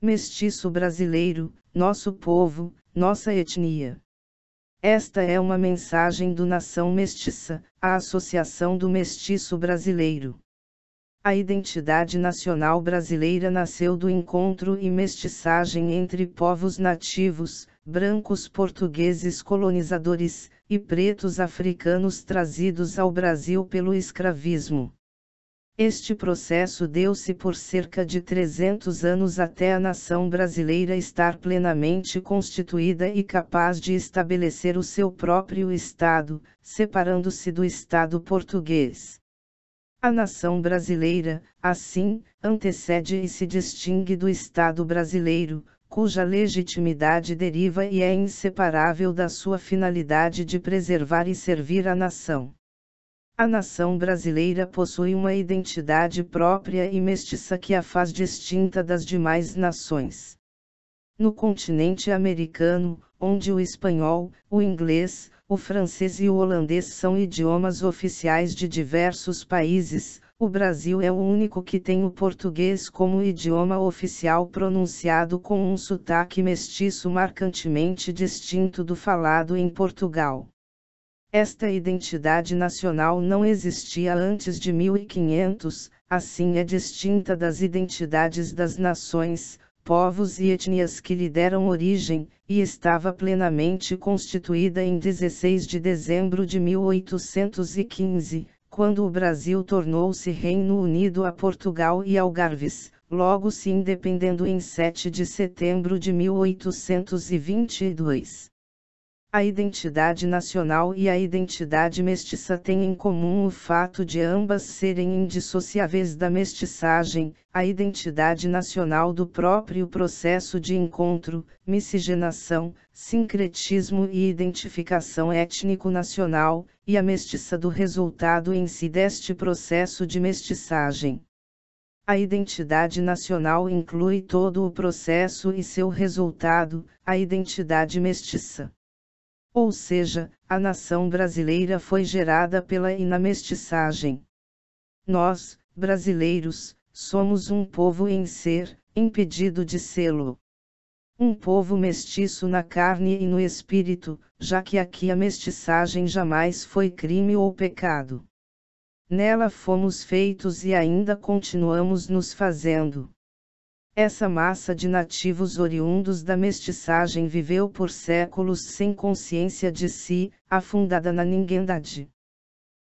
mestiço brasileiro, nosso povo, nossa etnia. Esta é uma mensagem do Nação Mestiça, a Associação do Mestiço Brasileiro. A identidade nacional brasileira nasceu do encontro e mestiçagem entre povos nativos, brancos portugueses colonizadores, e pretos africanos trazidos ao Brasil pelo escravismo. Este processo deu-se por cerca de 300 anos até a nação brasileira estar plenamente constituída e capaz de estabelecer o seu próprio Estado, separando-se do Estado português. A nação brasileira, assim, antecede e se distingue do Estado brasileiro, cuja legitimidade deriva e é inseparável da sua finalidade de preservar e servir a nação. A nação brasileira possui uma identidade própria e mestiça que a faz distinta das demais nações. No continente americano, onde o espanhol, o inglês, o francês e o holandês são idiomas oficiais de diversos países, o Brasil é o único que tem o português como idioma oficial pronunciado com um sotaque mestiço marcantemente distinto do falado em Portugal. Esta identidade nacional não existia antes de 1500, assim é distinta das identidades das nações, povos e etnias que lhe deram origem, e estava plenamente constituída em 16 de dezembro de 1815, quando o Brasil tornou-se Reino Unido a Portugal e Algarves, logo se independendo em 7 de setembro de 1822. A identidade nacional e a identidade mestiça têm em comum o fato de ambas serem indissociáveis da mestiçagem, a identidade nacional do próprio processo de encontro, miscigenação, sincretismo e identificação étnico-nacional, e a mestiça do resultado em si deste processo de mestiçagem. A identidade nacional inclui todo o processo e seu resultado, a identidade mestiça. Ou seja, a nação brasileira foi gerada pela inamestiçagem. Nós, brasileiros, somos um povo em ser, impedido de sê-lo. Um povo mestiço na carne e no espírito, já que aqui a mestiçagem jamais foi crime ou pecado. Nela fomos feitos e ainda continuamos nos fazendo. Essa massa de nativos oriundos da mestiçagem viveu por séculos sem consciência de si, afundada na ninguém-dade.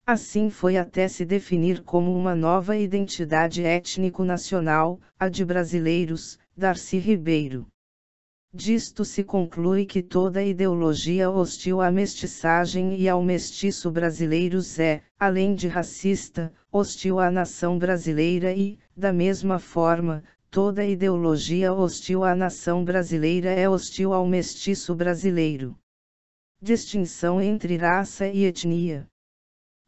Assim foi até se definir como uma nova identidade étnico-nacional, a de brasileiros, Darcy Ribeiro. Disto se conclui que toda ideologia hostil à mestiçagem e ao mestiço brasileiros é, além de racista, hostil à nação brasileira e, da mesma forma, toda ideologia hostil à nação brasileira é hostil ao mestiço brasileiro. Distinção entre raça e etnia.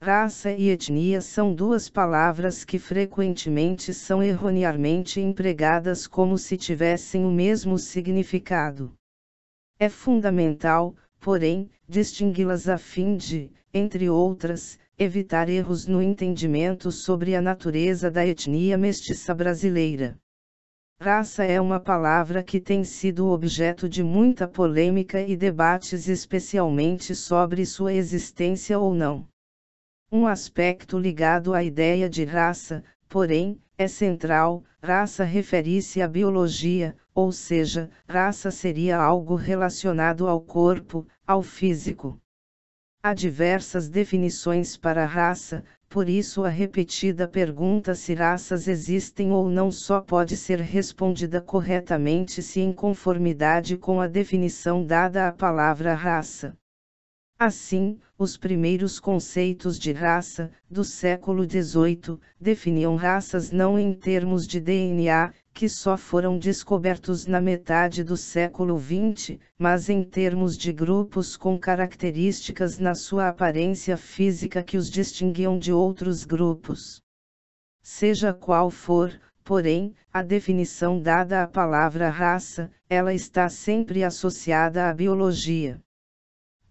Raça e etnia são duas palavras que frequentemente são erroneamente empregadas como se tivessem o mesmo significado. É fundamental, porém, distingui-las a fim de, entre outras, evitar erros no entendimento sobre a natureza da etnia mestiça brasileira. Raça é uma palavra que tem sido objeto de muita polêmica e debates especialmente sobre sua existência ou não. Um aspecto ligado à ideia de raça, porém, é central. Raça refere-se à biologia, ou seja, raça seria algo relacionado ao corpo, ao físico. Há diversas definições para raça, por isso a repetida pergunta se raças existem ou não só pode ser respondida corretamente se em conformidade com a definição dada à palavra raça. Assim, os primeiros conceitos de raça, do século XVIII, definiam raças não em termos de DNA, que só foram descobertos na metade do século XX, mas em termos de grupos com características na sua aparência física que os distinguiam de outros grupos. Seja qual for, porém, a definição dada à palavra raça, ela está sempre associada à biologia.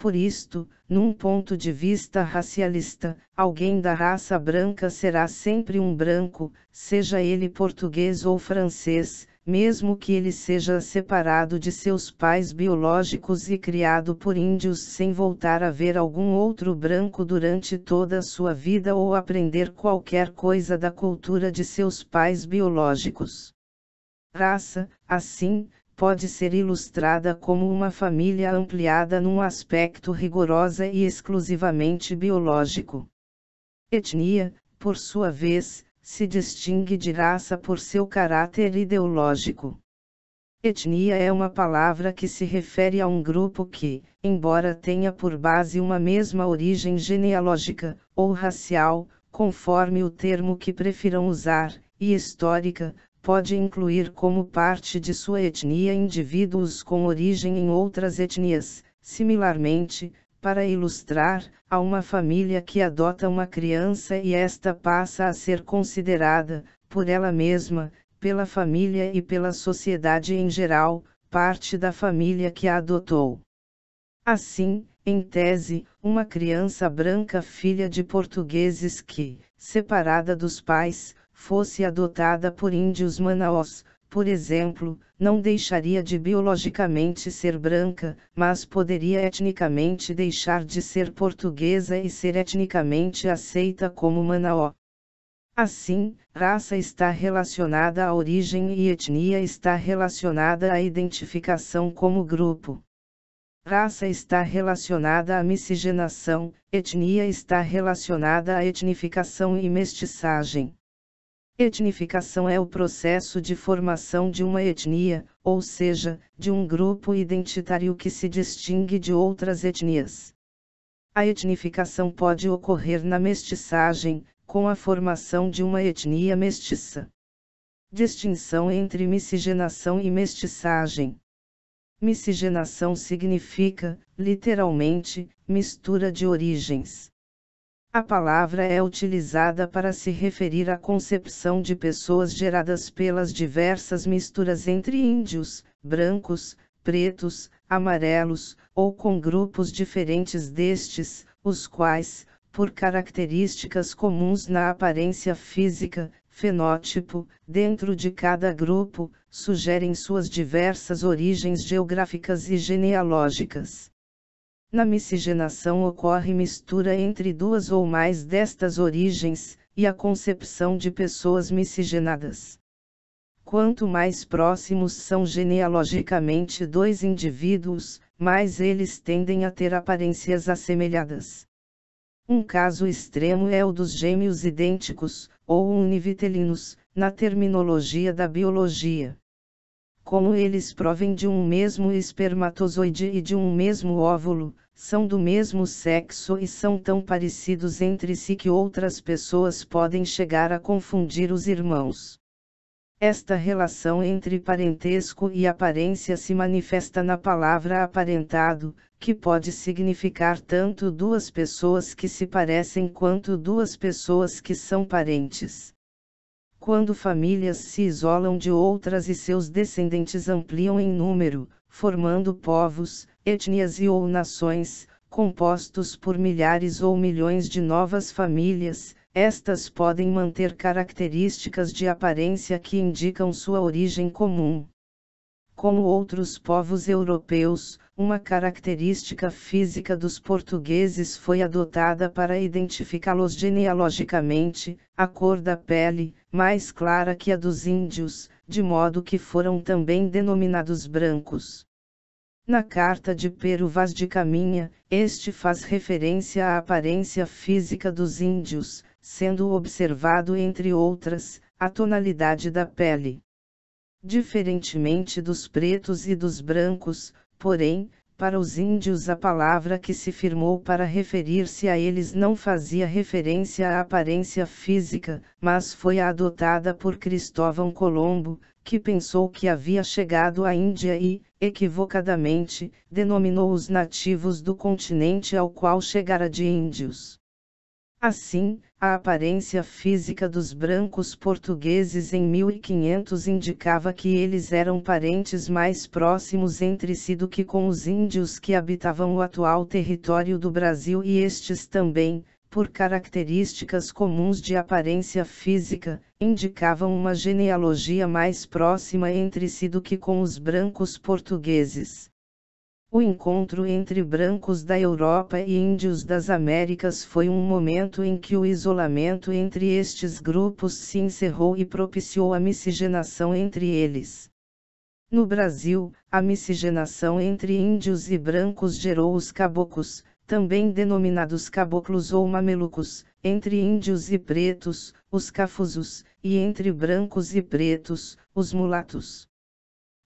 Por isto, num ponto de vista racialista, alguém da raça branca será sempre um branco, seja ele português ou francês, mesmo que ele seja separado de seus pais biológicos e criado por índios sem voltar a ver algum outro branco durante toda a sua vida ou aprender qualquer coisa da cultura de seus pais biológicos. Raça, assim, pode ser ilustrada como uma família ampliada num aspecto rigorosa e exclusivamente biológico. Etnia, por sua vez, se distingue de raça por seu caráter ideológico. Etnia é uma palavra que se refere a um grupo que, embora tenha por base uma mesma origem genealógica, ou racial, conforme o termo que prefiram usar, e histórica, pode incluir como parte de sua etnia indivíduos com origem em outras etnias. Similarmente, para ilustrar, há uma família que adota uma criança e esta passa a ser considerada, por ela mesma, pela família e pela sociedade em geral, parte da família que a adotou. Assim, em tese, uma criança branca filha de portugueses que, separada dos pais, fosse adotada por índios manaus, por exemplo, não deixaria de biologicamente ser branca, mas poderia etnicamente deixar de ser portuguesa e ser etnicamente aceita como manaó. Assim, raça está relacionada à origem e etnia está relacionada à identificação como grupo. Raça está relacionada à miscigenação, etnia está relacionada à etnificação e mestiçagem. Etnificação é o processo de formação de uma etnia, ou seja, de um grupo identitário que se distingue de outras etnias. A etnificação pode ocorrer na mestiçagem, com a formação de uma etnia mestiça. Distinção entre miscigenação e mestiçagem. Miscigenação significa, literalmente, mistura de origens. A palavra é utilizada para se referir à concepção de pessoas geradas pelas diversas misturas entre índios, brancos, pretos, amarelos, ou com grupos diferentes destes, os quais, por características comuns na aparência física, fenótipo, dentro de cada grupo, sugerem suas diversas origens geográficas e genealógicas. Na miscigenação ocorre mistura entre duas ou mais destas origens, e a concepção de pessoas miscigenadas. Quanto mais próximos são genealogicamente dois indivíduos, mais eles tendem a ter aparências assemelhadas. Um caso extremo é o dos gêmeos idênticos, ou univitelinos, na terminologia da biologia. Como eles provêm de um mesmo espermatozoide e de um mesmo óvulo, são do mesmo sexo e são tão parecidos entre si que outras pessoas podem chegar a confundir os irmãos. Esta relação entre parentesco e aparência se manifesta na palavra aparentado, que pode significar tanto duas pessoas que se parecem quanto duas pessoas que são parentes. Quando famílias se isolam de outras e seus descendentes ampliam em número, formando povos, etnias e ou nações, compostos por milhares ou milhões de novas famílias, estas podem manter características de aparência que indicam sua origem comum. Como outros povos europeus, uma característica física dos portugueses foi adotada para identificá-los genealogicamente, a cor da pele, mais clara que a dos índios, de modo que foram também denominados brancos. Na carta de Pero Vaz de Caminha, este faz referência à aparência física dos índios, sendo observado entre outras, a tonalidade da pele. Diferentemente dos pretos e dos brancos, porém, para os índios a palavra que se firmou para referir-se a eles não fazia referência à aparência física, mas foi adotada por Cristóvão Colombo, que pensou que havia chegado à Índia e, equivocadamente, denominou os nativos do continente ao qual chegara de índios. Assim, a aparência física dos brancos portugueses em 1500 indicava que eles eram parentes mais próximos entre si do que com os índios que habitavam o atual território do Brasil e estes também, por características comuns de aparência física, indicavam uma genealogia mais próxima entre si do que com os brancos portugueses. O encontro entre brancos da Europa e índios das Américas foi um momento em que o isolamento entre estes grupos se encerrou e propiciou a miscigenação entre eles. No Brasil, a miscigenação entre índios e brancos gerou os caboclos, também denominados caboclos ou mamelucos, entre índios e pretos, os cafusos, e entre brancos e pretos, os mulatos.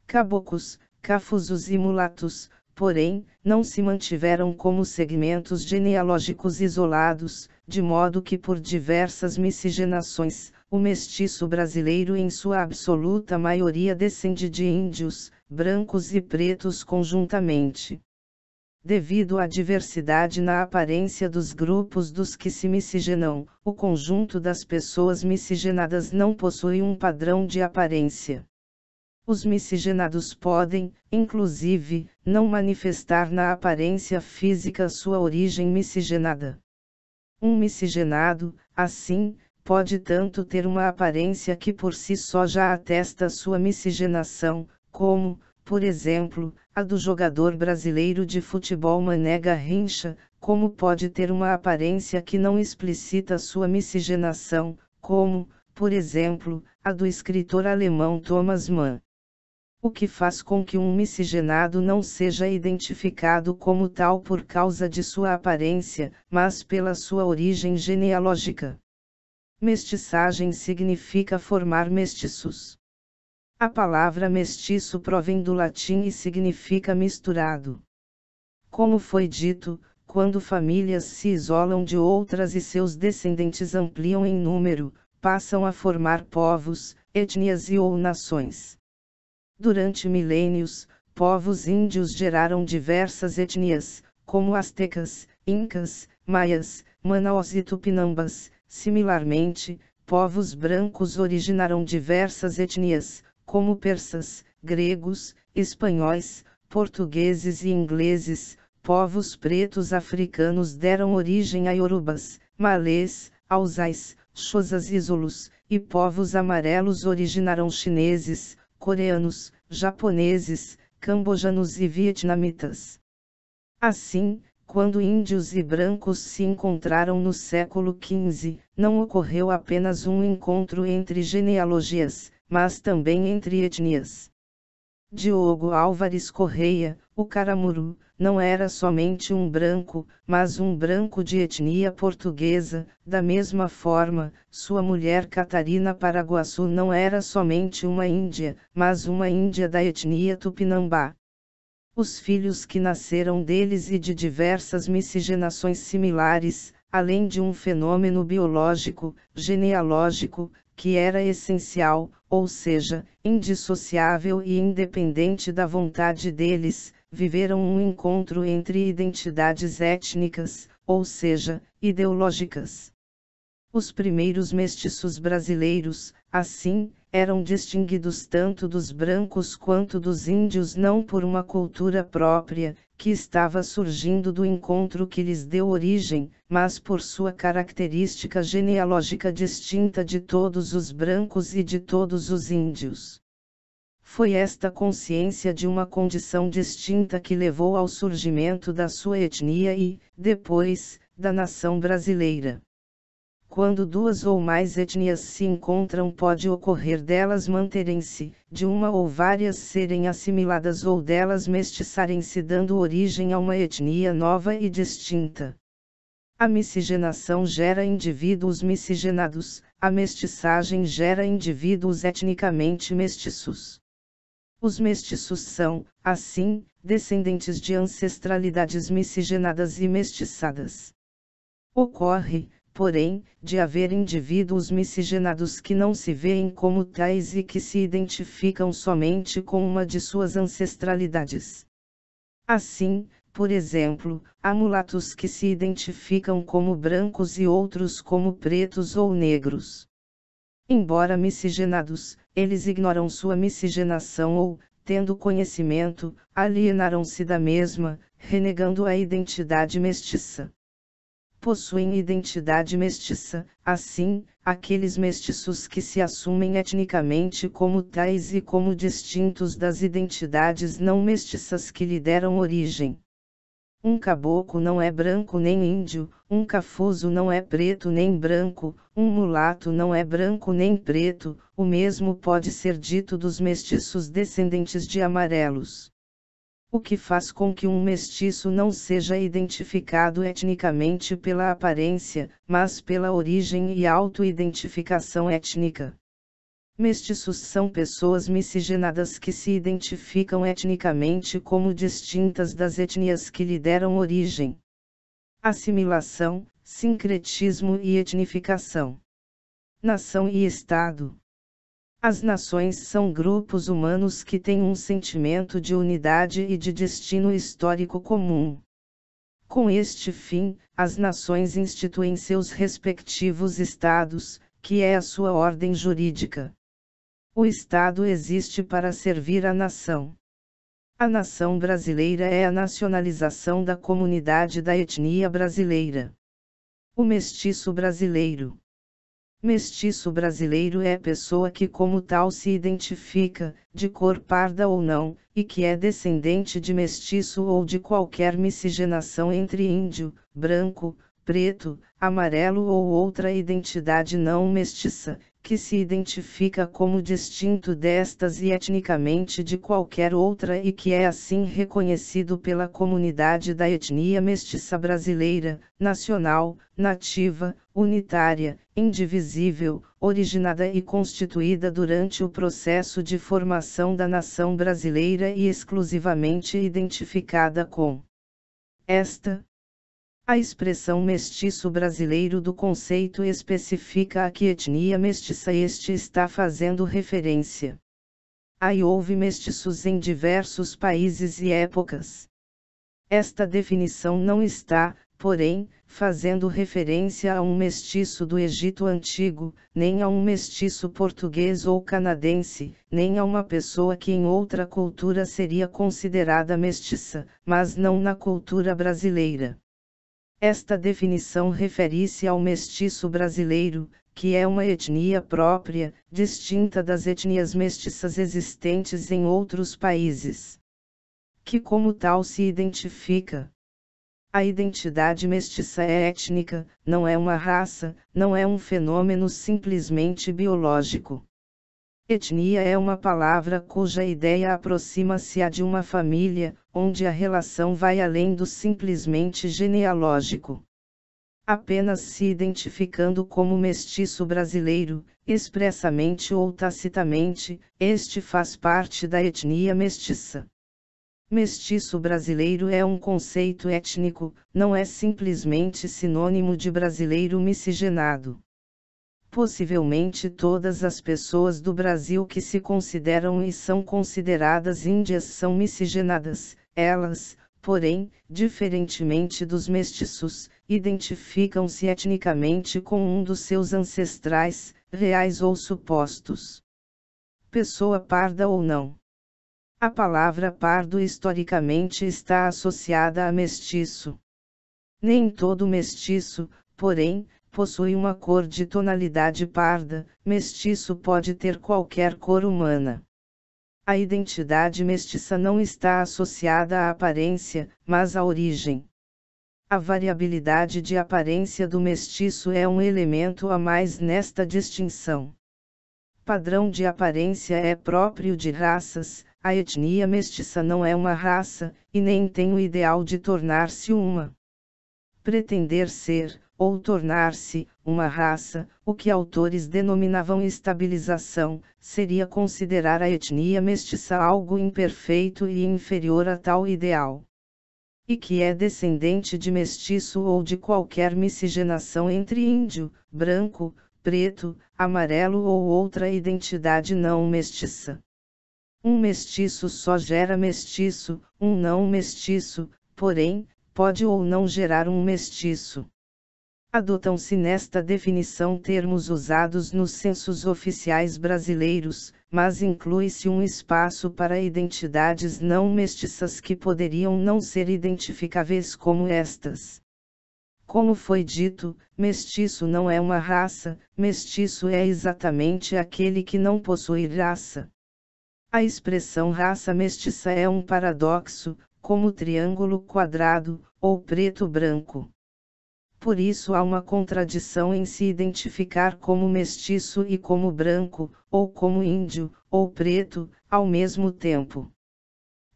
Caboclos, cafusos e mulatos, porém, não se mantiveram como segmentos genealógicos isolados, de modo que por diversas miscigenações, o mestiço brasileiro em sua absoluta maioria descende de índios, brancos e pretos conjuntamente. Devido à diversidade na aparência dos grupos dos que se miscigenam, o conjunto das pessoas miscigenadas não possui um padrão de aparência. Os miscigenados podem, inclusive, não manifestar na aparência física sua origem miscigenada. Um miscigenado, assim, pode tanto ter uma aparência que por si só já atesta sua miscigenação, como, por exemplo, a do jogador brasileiro de futebol Mané Garrincha, como pode ter uma aparência que não explicita sua miscigenação, como, por exemplo, a do escritor alemão Thomas Mann. O que faz com que um miscigenado não seja identificado como tal por causa de sua aparência, mas pela sua origem genealógica. Mestiçagem significa formar mestiços. A palavra mestiço provém do latim e significa misturado. Como foi dito, quando famílias se isolam de outras e seus descendentes ampliam em número, passam a formar povos, etnias e ou nações. Durante milênios, povos índios geraram diversas etnias, como astecas, incas, maias, manaus e tupinambas. Similarmente, povos brancos originaram diversas etnias, como persas, gregos, espanhóis, portugueses e ingleses. Povos pretos africanos deram origem a iorubas, malês, hausais, xhosas e zulus, e povos amarelos originaram chineses, coreanos, japoneses, cambojanos e vietnamitas. Assim, quando índios e brancos se encontraram no século XV, não ocorreu apenas um encontro entre genealogias, mas também entre etnias. Diogo Álvares Correia, o Caramuru, não era somente um branco, mas um branco de etnia portuguesa. Da mesma forma, sua mulher Catarina Paraguaçu não era somente uma índia, mas uma índia da etnia Tupinambá. Os filhos que nasceram deles e de diversas miscigenações similares, além de um fenômeno biológico, genealógico, que era essencial, ou seja, indissociável e independente da vontade deles, viveram um encontro entre identidades étnicas, ou seja, ideológicas. Os primeiros mestiços brasileiros, assim, eram distinguidos tanto dos brancos quanto dos índios não por uma cultura própria, que estava surgindo do encontro que lhes deu origem, mas por sua característica genealógica distinta de todos os brancos e de todos os índios. Foi esta consciência de uma condição distinta que levou ao surgimento da sua etnia e, depois, da nação brasileira. Quando duas ou mais etnias se encontram, pode ocorrer delas manterem-se, de uma ou várias serem assimiladas ou delas mestiçarem-se, dando origem a uma etnia nova e distinta. A miscigenação gera indivíduos miscigenados, a mestiçagem gera indivíduos etnicamente mestiços. Os mestiços são, assim, descendentes de ancestralidades miscigenadas e mestiçadas. Ocorre, porém, de haver indivíduos miscigenados que não se veem como tais e que se identificam somente com uma de suas ancestralidades. Assim, por exemplo, há mulatos que se identificam como brancos e outros como pretos ou negros. Embora miscigenados, eles ignoram sua miscigenação ou, tendo conhecimento, alienaram-se da mesma, renegando a identidade mestiça. possuem identidade mestiça, assim, aqueles mestiços que se assumem etnicamente como tais e como distintos das identidades não mestiças que lhe deram origem. Um caboclo não é branco nem índio, um cafuso não é preto nem branco, um mulato não é branco nem preto, o mesmo pode ser dito dos mestiços descendentes de amarelos. O que faz com que um mestiço não seja identificado etnicamente pela aparência, mas pela origem e auto-identificação étnica. Mestiços são pessoas miscigenadas que se identificam etnicamente como distintas das etnias que lhe deram origem. Assimilação, sincretismo e etnificação. Nação e Estado. As nações são grupos humanos que têm um sentimento de unidade e de destino histórico comum. Com este fim, as nações instituem seus respectivos estados, que é a sua ordem jurídica. O Estado existe para servir a nação. A nação brasileira é a nacionalização da comunidade da etnia brasileira. O mestiço brasileiro. Mestiço brasileiro é pessoa que como tal se identifica, de cor parda ou não, e que é descendente de mestiço ou de qualquer miscigenação entre índio, branco, preto, amarelo ou outra identidade não mestiça, que se identifica como distinto destas e etnicamente de qualquer outra e que é assim reconhecido pela comunidade da etnia mestiça brasileira, nacional, nativa, unitária, indivisível, originada e constituída durante o processo de formação da nação brasileira e exclusivamente identificada com esta. A expressão mestiço brasileiro do conceito especifica a que etnia mestiça este está fazendo referência. Aí houve mestiços em diversos países e épocas. Esta definição não está, porém, fazendo referência a um mestiço do Egito Antigo, nem a um mestiço português ou canadense, nem a uma pessoa que em outra cultura seria considerada mestiça, mas não na cultura brasileira. Esta definição refere-se ao mestiço brasileiro, que é uma etnia própria, distinta das etnias mestiças existentes em outros países. Que como tal se identifica. A identidade mestiça é étnica, não é uma raça, não é um fenômeno simplesmente biológico. Etnia é uma palavra cuja ideia aproxima-se à de uma família, onde a relação vai além do simplesmente genealógico. Apenas se identificando como mestiço brasileiro, expressamente ou tacitamente, este faz parte da etnia mestiça. Mestiço brasileiro é um conceito étnico, não é simplesmente sinônimo de brasileiro miscigenado. Possivelmente todas as pessoas do Brasil que se consideram e são consideradas índias são miscigenadas, elas, porém, diferentemente dos mestiços, identificam-se etnicamente com um dos seus ancestrais, reais ou supostos. Pessoa parda ou não. A palavra pardo historicamente está associada a mestiço. Nem todo mestiço, porém, possui uma cor de tonalidade parda, mestiço pode ter qualquer cor humana. A identidade mestiça não está associada à aparência, mas à origem. A variabilidade de aparência do mestiço é um elemento a mais nesta distinção. Padrão de aparência é próprio de raças, a etnia mestiça não é uma raça, e nem tem o ideal de tornar-se uma. Pretender ser, ou tornar-se, uma raça, o que autores denominavam estabilização, seria considerar a etnia mestiça algo imperfeito e inferior a tal ideal. E que é descendente de mestiço ou de qualquer miscigenação entre índio, branco, preto, amarelo ou outra identidade não mestiça. Um mestiço só gera mestiço, um não mestiço, porém, pode ou não gerar um mestiço. Adotam-se nesta definição termos usados nos censos oficiais brasileiros, mas inclui-se um espaço para identidades não mestiças que poderiam não ser identificáveis como estas. Como foi dito, mestiço não é uma raça, mestiço é exatamente aquele que não possui raça. A expressão raça mestiça é um paradoxo, como triângulo quadrado, ou preto branco. Por isso há uma contradição em se identificar como mestiço e como branco, ou como índio, ou preto, ao mesmo tempo.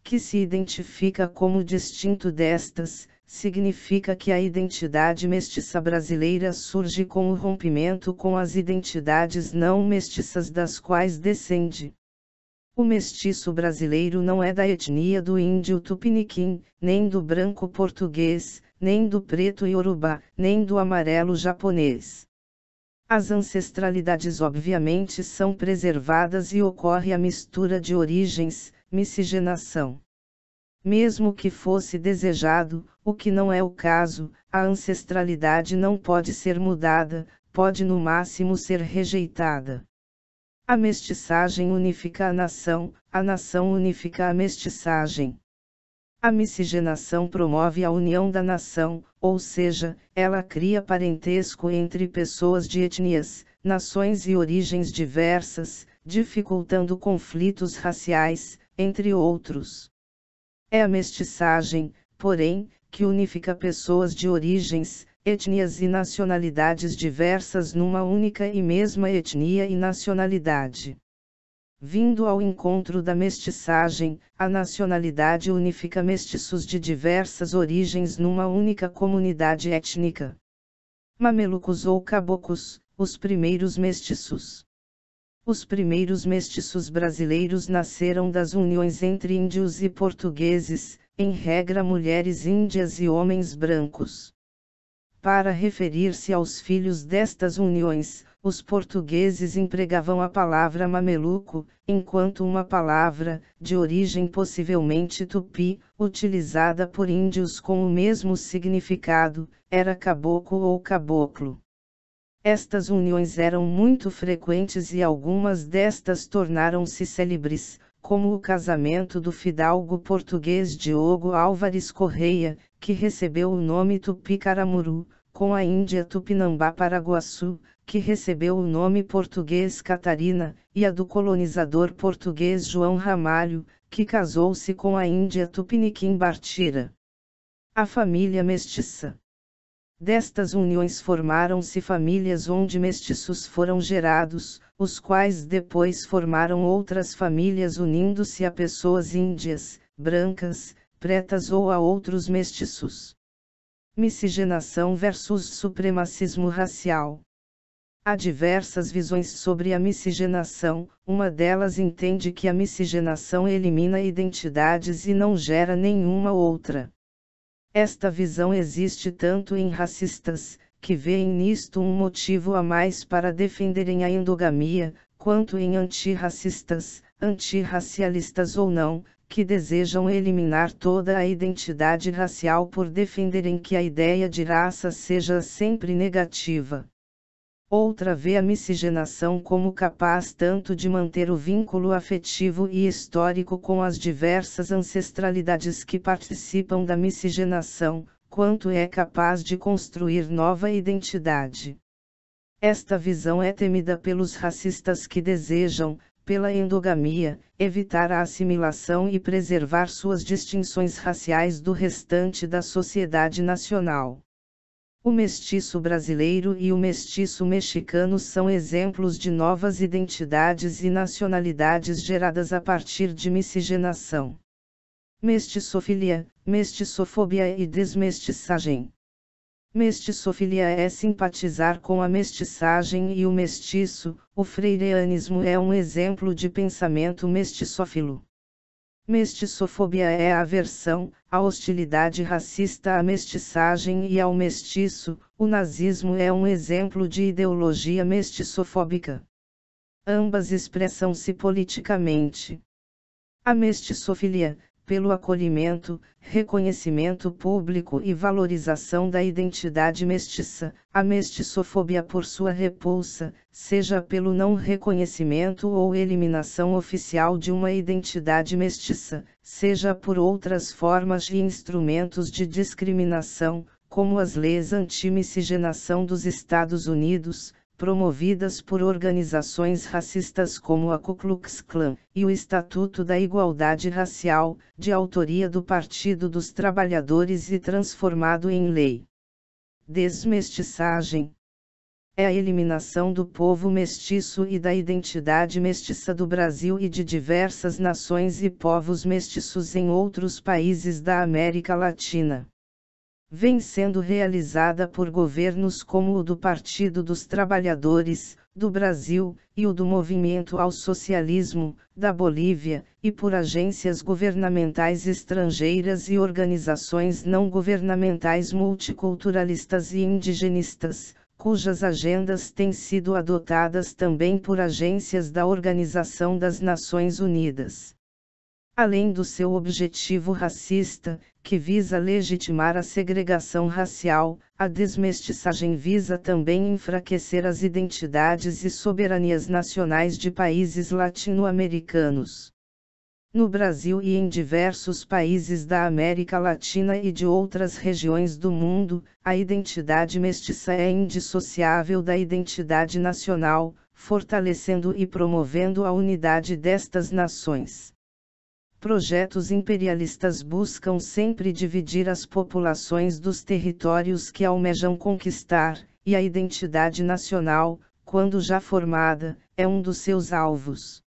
Que se identifica como distinto destas, significa que a identidade mestiça brasileira surge com o rompimento com as identidades não mestiças das quais descende. O mestiço brasileiro não é da etnia do índio tupiniquim, nem do branco português, nem do preto iorubá, nem do amarelo japonês. As ancestralidades obviamente são preservadas e ocorre a mistura de origens, miscigenação. Mesmo que fosse desejado, o que não é o caso, a ancestralidade não pode ser mudada, pode no máximo ser rejeitada. A mestiçagem unifica a nação unifica a mestiçagem. A miscigenação promove a união da nação, ou seja, ela cria parentesco entre pessoas de etnias, nações e origens diversas, dificultando conflitos raciais, entre outros. É a mestiçagem, porém, que unifica pessoas de origens, etnias e nacionalidades diversas numa única e mesma etnia e nacionalidade. Vindo ao encontro da mestiçagem, a nacionalidade unifica mestiços de diversas origens numa única comunidade étnica. Mamelucos ou caboclos, os primeiros mestiços. Os primeiros mestiços brasileiros nasceram das uniões entre índios e portugueses, em regra mulheres índias e homens brancos. Para referir-se aos filhos destas uniões, os portugueses empregavam a palavra mameluco, enquanto uma palavra, de origem possivelmente tupi, utilizada por índios com o mesmo significado, era caboclo ou caboclo. Estas uniões eram muito frequentes e algumas destas tornaram-se célebres, como o casamento do fidalgo português Diogo Álvares Correia, que recebeu o nome Tupi-Caramuru, com a índia Tupinambá-Paraguaçu, que recebeu o nome português Catarina, e a do colonizador português João Ramalho, que casou-se com a índia Tupiniquim-Bartira. A família mestiça. Destas uniões formaram-se famílias onde mestiços foram gerados, os quais depois formaram outras famílias unindo-se a pessoas índias, brancas, pretas ou a outros mestiços. Miscigenação versus supremacismo racial. Há diversas visões sobre a miscigenação, uma delas entende que a miscigenação elimina identidades e não gera nenhuma outra. Esta visão existe tanto em racistas, que veem nisto um motivo a mais para defenderem a endogamia, quanto em antirracistas, antirracialistas ou não, que desejam eliminar toda a identidade racial por defenderem que a ideia de raça seja sempre negativa. Outra vê a miscigenação como capaz tanto de manter o vínculo afetivo e histórico com as diversas ancestralidades que participam da miscigenação, quanto é capaz de construir nova identidade. Esta visão é temida pelos racistas que desejam, pela endogamia, evitar a assimilação e preservar suas distinções raciais do restante da sociedade nacional. O mestiço brasileiro e o mestiço mexicano são exemplos de novas identidades e nacionalidades geradas a partir de miscigenação. Mestiçofilia, mestiçofobia e desmestiçagem. Mestiçofilia é simpatizar com a mestiçagem e o mestiço, o freireanismo é um exemplo de pensamento mestiçófilo. Mestiçofobia é a aversão, a hostilidade racista à mestiçagem e ao mestiço, o nazismo é um exemplo de ideologia mestiçofóbica. Ambas expressam-se politicamente. A mestiçofilia, pelo acolhimento, reconhecimento público e valorização da identidade mestiça, a mestiçofobia por sua repulsa, seja pelo não reconhecimento ou eliminação oficial de uma identidade mestiça, seja por outras formas e instrumentos de discriminação, como as leis anti-miscigenação dos Estados Unidos, promovidas por organizações racistas como a Ku Klux Klan, e o Estatuto da Igualdade Racial, de autoria do Partido dos Trabalhadores e transformado em lei. Desmestiçagem é a eliminação do povo mestiço e da identidade mestiça do Brasil e de diversas nações e povos mestiços em outros países da América Latina. Vem sendo realizada por governos como o do Partido dos Trabalhadores, do Brasil, e o do Movimento ao Socialismo, da Bolívia, e por agências governamentais estrangeiras e organizações não governamentais multiculturalistas e indigenistas, cujas agendas têm sido adotadas também por agências da Organização das Nações Unidas. Além do seu objetivo racista, que visa legitimar a segregação racial, a desmestiçagem visa também enfraquecer as identidades e soberanias nacionais de países latino-americanos. No Brasil e em diversos países da América Latina e de outras regiões do mundo, a identidade mestiça é indissociável da identidade nacional, fortalecendo e promovendo a unidade destas nações. Projetos imperialistas buscam sempre dividir as populações dos territórios que almejam conquistar, e a identidade nacional, quando já formada, é um dos seus alvos.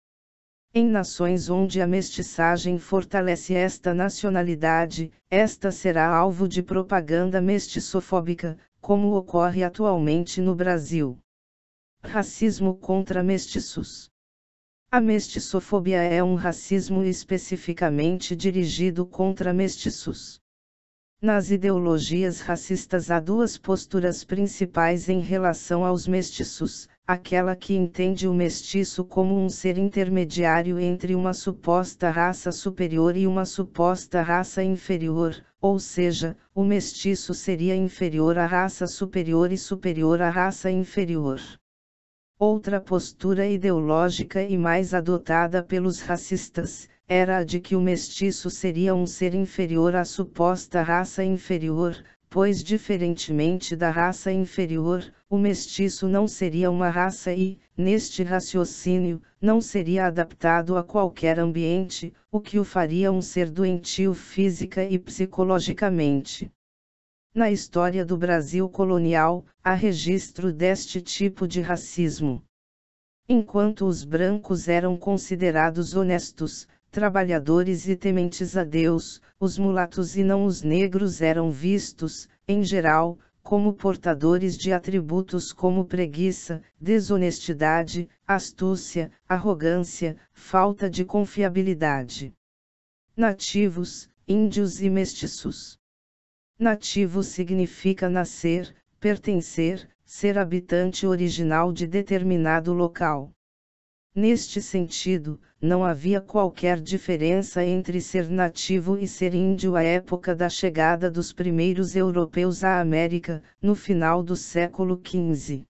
Em nações onde a mestiçagem fortalece esta nacionalidade, esta será alvo de propaganda mestiçofóbica, como ocorre atualmente no Brasil. Racismo contra mestiços. A mestiçofobia é um racismo especificamente dirigido contra mestiços. Nas ideologias racistas há duas posturas principais em relação aos mestiços: aquela que entende o mestiço como um ser intermediário entre uma suposta raça superior e uma suposta raça inferior, ou seja, o mestiço seria inferior à raça superior e superior à raça inferior. Outra postura ideológica e mais adotada pelos racistas, era a de que o mestiço seria um ser inferior à suposta raça inferior, pois diferentemente da raça inferior, o mestiço não seria uma raça e, neste raciocínio, não seria adaptado a qualquer ambiente, o que o faria um ser doentio física e psicologicamente. Na história do Brasil colonial, há registro deste tipo de racismo. Enquanto os brancos eram considerados honestos, trabalhadores e tementes a Deus, os mulatos e não os negros eram vistos, em geral, como portadores de atributos como preguiça, desonestidade, astúcia, arrogância, falta de confiabilidade. Nativos, índios e mestiços. Nativo significa nascer, pertencer, ser habitante original de determinado local. Neste sentido, não havia qualquer diferença entre ser nativo e ser índio à época da chegada dos primeiros europeus à América, no final do século XV.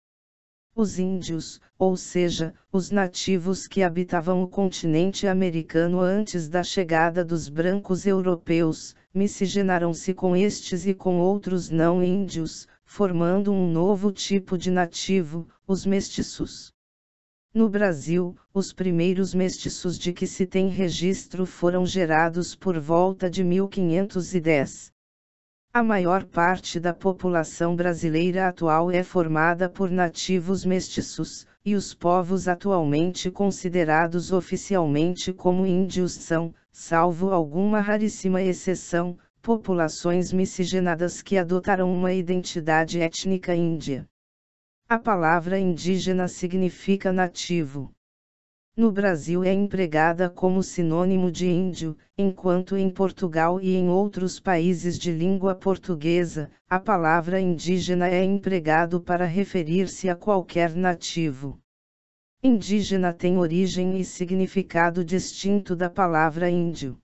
Os índios, ou seja, os nativos que habitavam o continente americano antes da chegada dos brancos europeus, miscigenaram-se com estes e com outros não índios, formando um novo tipo de nativo, os mestiços. No Brasil, os primeiros mestiços de que se tem registro foram gerados por volta de 1510. A maior parte da população brasileira atual é formada por nativos mestiços, e os povos atualmente considerados oficialmente como índios são, salvo alguma raríssima exceção, populações miscigenadas que adotaram uma identidade étnica índia. A palavra indígena significa nativo. No Brasil é empregada como sinônimo de índio, enquanto em Portugal e em outros países de língua portuguesa, a palavra indígena é empregado para referir-se a qualquer nativo. Indígena tem origem e significado distinto da palavra índio.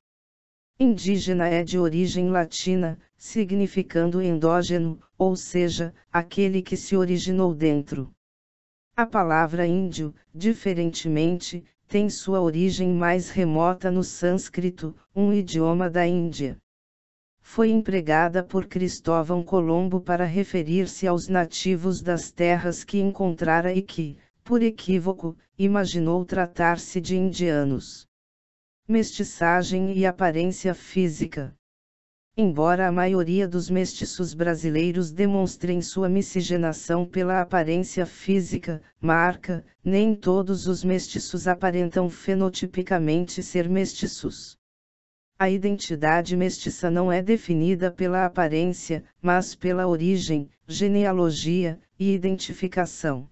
Indígena é de origem latina, significando endógeno, ou seja, aquele que se originou dentro. A palavra índio, diferentemente, tem sua origem mais remota no sânscrito, um idioma da Índia. Foi empregada por Cristóvão Colombo para referir-se aos nativos das terras que encontrara e que, por equívoco, imaginou tratar-se de indianos. Mestiçagem e aparência física. Embora a maioria dos mestiços brasileiros demonstrem sua miscigenação pela aparência física, marca, nem todos os mestiços aparentam fenotipicamente ser mestiços. A identidade mestiça não é definida pela aparência, mas pela origem, genealogia e identificação.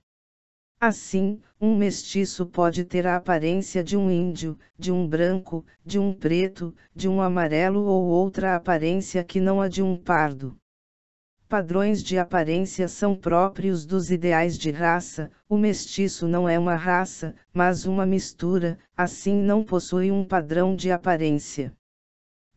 Assim, um mestiço pode ter a aparência de um índio, de um branco, de um preto, de um amarelo ou outra aparência que não a de um pardo. Padrões de aparência são próprios dos ideais de raça. O mestiço não é uma raça, mas uma mistura, assim não possui um padrão de aparência.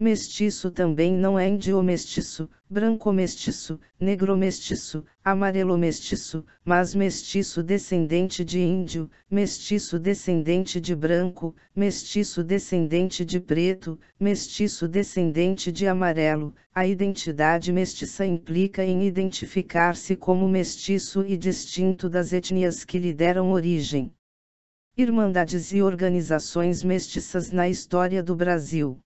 Mestiço também não é índio-mestiço, branco-mestiço, negro-mestiço, amarelo-mestiço, mas mestiço descendente de índio, mestiço descendente de branco, mestiço descendente de preto, mestiço descendente de amarelo. A identidade mestiça implica em identificar-se como mestiço e distinto das etnias que lhe deram origem. Irmandades e organizações mestiças na história do Brasil.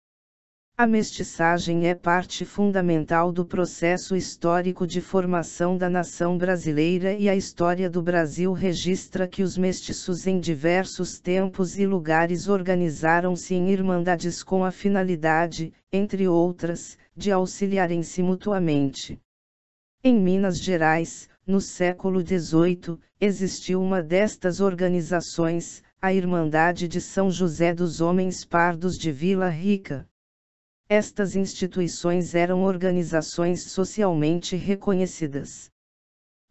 A mestiçagem é parte fundamental do processo histórico de formação da nação brasileira e a história do Brasil registra que os mestiços em diversos tempos e lugares organizaram-se em irmandades com a finalidade, entre outras, de auxiliarem-se mutuamente. Em Minas Gerais, no século XVIII, existiu uma destas organizações, a Irmandade de São José dos Homens Pardos de Vila Rica. Estas instituições eram organizações socialmente reconhecidas.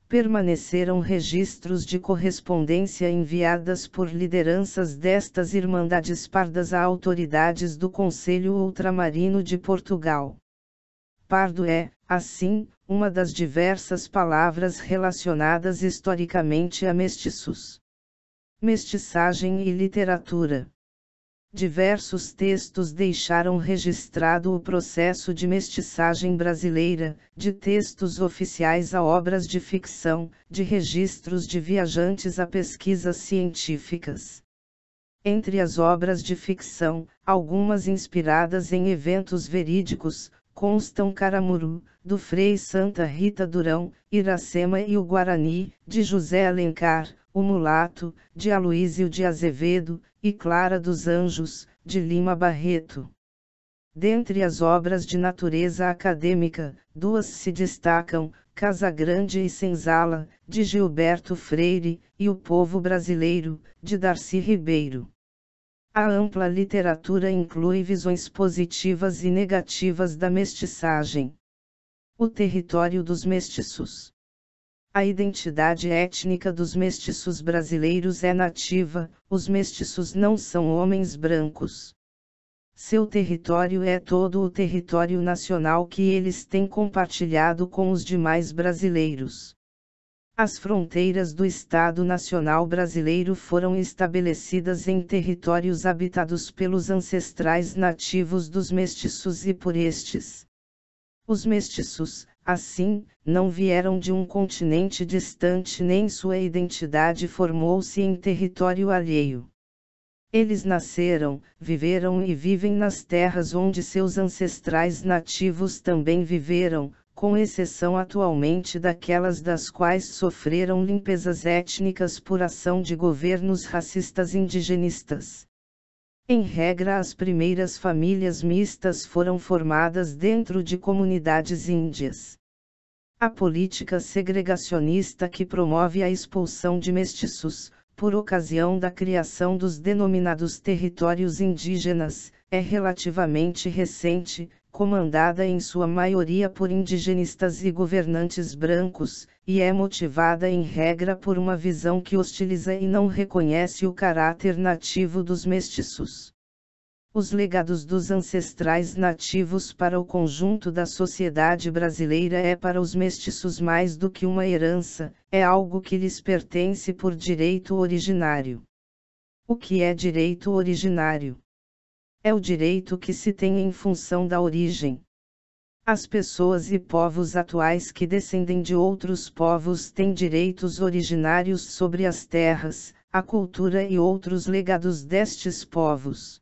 Permaneceram registros de correspondência enviadas por lideranças destas irmandades pardas a autoridades do Conselho Ultramarino de Portugal. Pardo é, assim, uma das diversas palavras relacionadas historicamente a mestiços. Mestiçagem e literatura. Diversos textos deixaram registrado o processo de mestiçagem brasileira, de textos oficiais a obras de ficção, de registros de viajantes a pesquisas científicas. Entre as obras de ficção, algumas inspiradas em eventos verídicos, constam Caramuru, do Frei Santa Rita Durão, Iracema e o Guarani, de José Alencar, O Mulato, de Aloísio de Azevedo, e Clara dos Anjos, de Lima Barreto. Dentre as obras de natureza acadêmica, duas se destacam, Casagrande e Senzala, de Gilberto Freire, e O Povo Brasileiro, de Darcy Ribeiro. A ampla literatura inclui visões positivas e negativas da mestiçagem. O território dos mestiços. A identidade étnica dos mestiços brasileiros é nativa, os mestiços não são homens brancos. Seu território é todo o território nacional que eles têm compartilhado com os demais brasileiros. As fronteiras do Estado Nacional Brasileiro foram estabelecidas em territórios habitados pelos ancestrais nativos dos mestiços e por estes. Os mestiços, assim, não vieram de um continente distante nem sua identidade formou-se em território alheio. Eles nasceram, viveram e vivem nas terras onde seus ancestrais nativos também viveram, com exceção atualmente daquelas das quais sofreram limpezas étnicas por ação de governos racistas indigenistas. Em regra, as primeiras famílias mistas foram formadas dentro de comunidades índias. A política segregacionista que promove a expulsão de mestiços, por ocasião da criação dos denominados territórios indígenas, é relativamente recente, comandada em sua maioria por indigenistas e governantes brancos, e é motivada em regra por uma visão que hostiliza e não reconhece o caráter nativo dos mestiços. Os legados dos ancestrais nativos para o conjunto da sociedade brasileira é para os mestiços mais do que uma herança, é algo que lhes pertence por direito originário. O que é direito originário? É o direito que se tem em função da origem. As pessoas e povos atuais que descendem de outros povos têm direitos originários sobre as terras, a cultura e outros legados destes povos.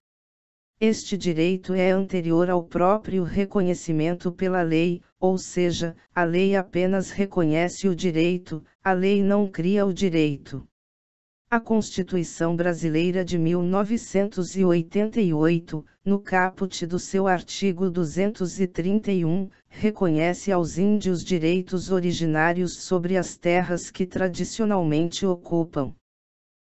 Este direito é anterior ao próprio reconhecimento pela lei, ou seja, a lei apenas reconhece o direito, a lei não cria o direito. A Constituição Brasileira de 1988, no caput do seu artigo 231, reconhece aos índios direitos originários sobre as terras que tradicionalmente ocupam.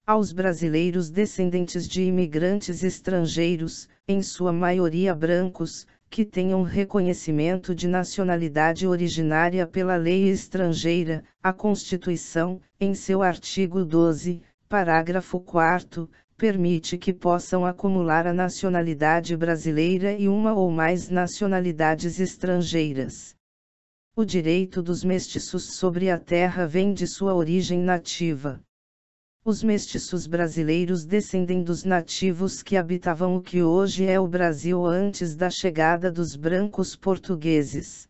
Aos brasileiros descendentes de imigrantes estrangeiros, em sua maioria brancos, que tenham reconhecimento de nacionalidade originária pela lei estrangeira, a Constituição, em seu artigo 12, parágrafo 4º, permite que possam acumular a nacionalidade brasileira e uma ou mais nacionalidades estrangeiras. O direito dos mestiços sobre a terra vem de sua origem nativa. Os mestiços brasileiros descendem dos nativos que habitavam o que hoje é o Brasil antes da chegada dos brancos portugueses.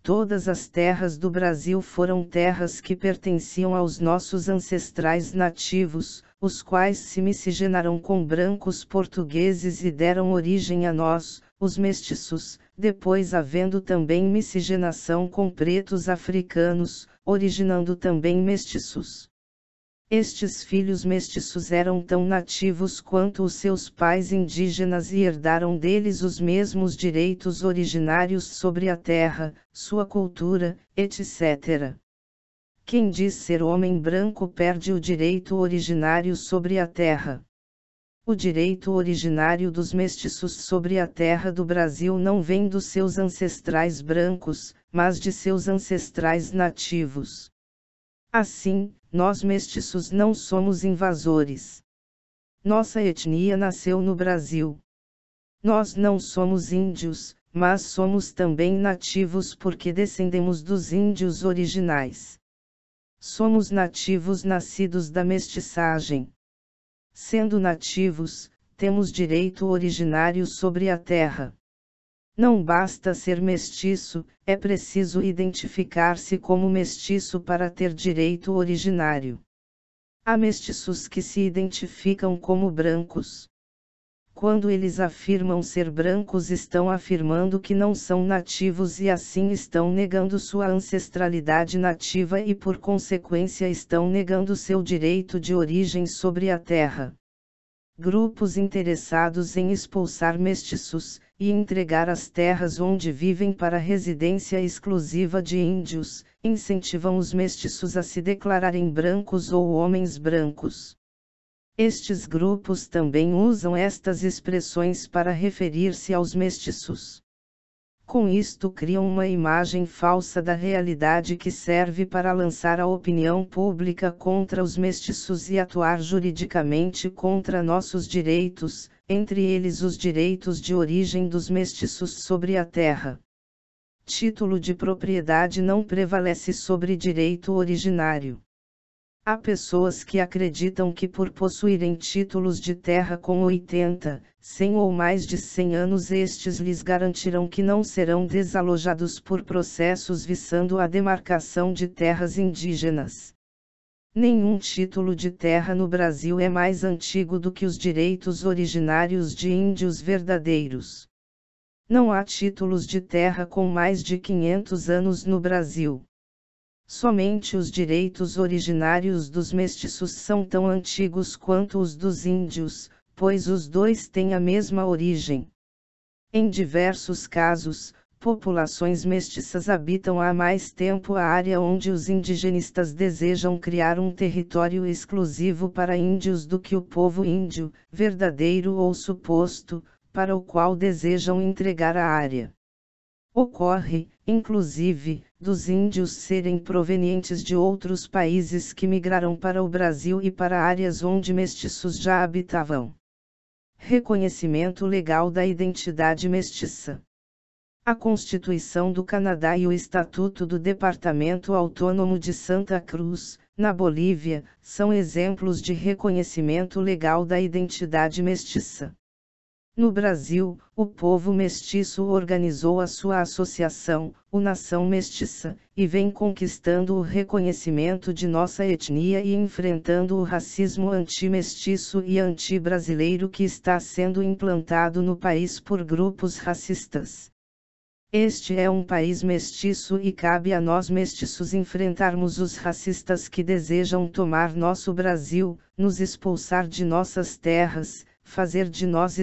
Todas as terras do Brasil foram terras que pertenciam aos nossos ancestrais nativos, os quais se miscigenaram com brancos portugueses e deram origem a nós, os mestiços, depois havendo também miscigenação com pretos africanos, originando também mestiços. Estes filhos mestiços eram tão nativos quanto os seus pais indígenas e herdaram deles os mesmos direitos originários sobre a terra, sua cultura, etc. Quem diz ser homem branco perde o direito originário sobre a terra. O direito originário dos mestiços sobre a terra do Brasil não vem dos seus ancestrais brancos, mas de seus ancestrais nativos. Assim, nós mestiços não somos invasores. Nossa etnia nasceu no Brasil. Nós não somos índios, mas somos também nativos porque descendemos dos índios originais. Somos nativos nascidos da mestiçagem. Sendo nativos, temos direito originário sobre a terra. Não basta ser mestiço, é preciso identificar-se como mestiço para ter direito originário. Há mestiços que se identificam como brancos. Quando eles afirmam ser brancos, estão afirmando que não são nativos e assim estão negando sua ancestralidade nativa e por consequência estão negando seu direito de origem sobre a terra. Grupos interessados em expulsar mestiços, e entregar as terras onde vivem para residência exclusiva de índios, incentivam os mestiços a se declararem brancos ou homens brancos. Estes grupos também usam estas expressões para referir-se aos mestiços. Com isto criam uma imagem falsa da realidade que serve para lançar a opinião pública contra os mestiços e atuar juridicamente contra nossos direitos, entre eles os direitos de origem dos mestiços sobre a terra. Título de propriedade não prevalece sobre direito originário. Há pessoas que acreditam que por possuírem títulos de terra com 80, 100 ou mais de 100 anos estes lhes garantirão que não serão desalojados por processos visando a demarcação de terras indígenas. Nenhum título de terra no Brasil é mais antigo do que os direitos originários de índios verdadeiros. Não há títulos de terra com mais de 500 anos no Brasil. Somente os direitos originários dos mestiços são tão antigos quanto os dos índios, pois os dois têm a mesma origem. Em diversos casos, populações mestiças habitam há mais tempo a área onde os indigenistas desejam criar um território exclusivo para índios do que o povo índio, verdadeiro ou suposto, para o qual desejam entregar a área. Ocorre, inclusive, dos índios serem provenientes de outros países que migraram para o Brasil e para áreas onde mestiços já habitavam. Reconhecimento legal da identidade mestiça. A Constituição do Canadá e o Estatuto do Departamento Autônomo de Santa Cruz, na Bolívia, são exemplos de reconhecimento legal da identidade mestiça. No Brasil, o povo mestiço organizou a sua associação, o Nação Mestiça, e vem conquistando o reconhecimento de nossa etnia e enfrentando o racismo anti-mestiço e anti-brasileiro que está sendo implantado no país por grupos racistas. Este é um país mestiço e cabe a nós mestiços enfrentarmos os racistas que desejam tomar nosso Brasil, nos expulsar de nossas terras, fazer de nós